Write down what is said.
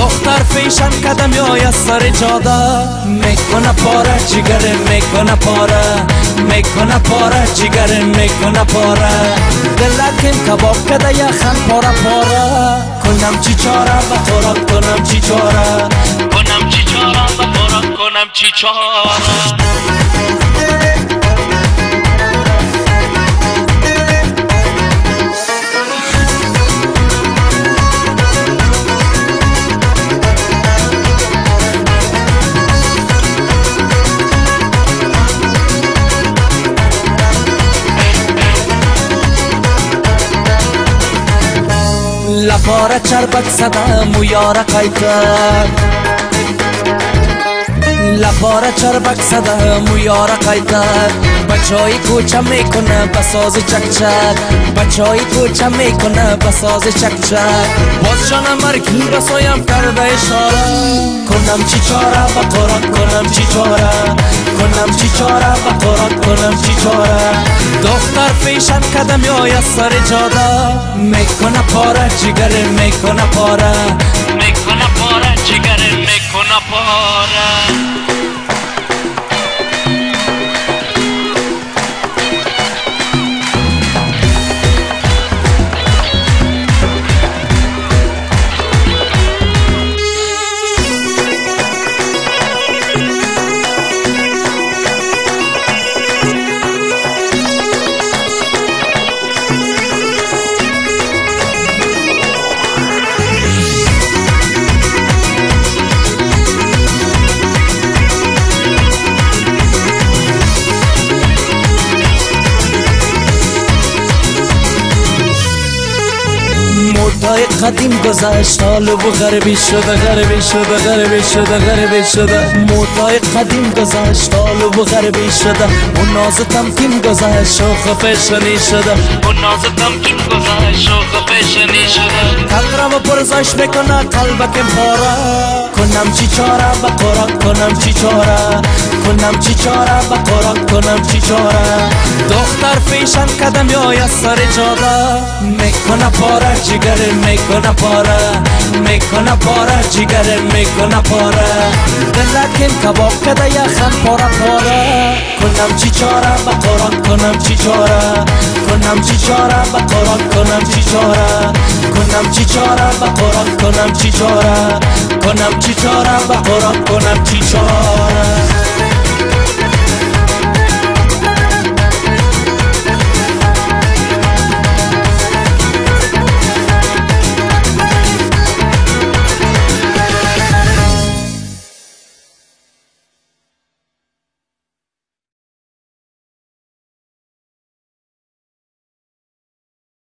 دختر فیشن قدم یا سر جاده میکنه پاره جگره میکنه پاره میکنه پاره جگره میکنه پاره دلکم کباب کده یخن پاره پاره کنم چی چاره و خوراک کنم چی چاره کنم چی چاره و خوراک کنم چی چاره لپاره چربک صدا مویاره قیتر لپاره چربک صدا مویاره قیتر بچهای کوچه میکنه بساز چکچک بچهای کوچه میکنه بساز چکچک باز جانم مرگی رسایم کرده اشاره کنم چی چاره و قرآن کنم چی چاره کنم چی چاره و قرآن کنم چی چاره دختر فیشن قدم یا سر جاده میکنه پاره جگره میکنه پاره میکنه پاره جگره میکنه پاره موتای قدیم گذشت حال و غربی شده غربی شده غربی شده غربی شده موتای قدیم گذشت حال و غربی شده اون ناز تمکین گذشت شوخ پیشنی شده اون ناز تمکین گذشت شوخ پیشنی شده قلبم پرزش میکنه قلبکم پاره کنم چی چاره و قرآن کنم چی چاره کنم چی چاره و قرآن کنم چی چاره دختر فیشن قدم یا سر جاده میکنه پاره جگره میکنه پاره میکنه پاره جگره میکنه پاره دلکم کباب کده یخن پاره پاره کنم چی چاره و قرآن کنم چی چاره کنم چی چاره و قرآن کنم چی چاره کنم چی چاره و قرآن کنم چی چاره کنم چی چاره و قرآن کنم چی چاره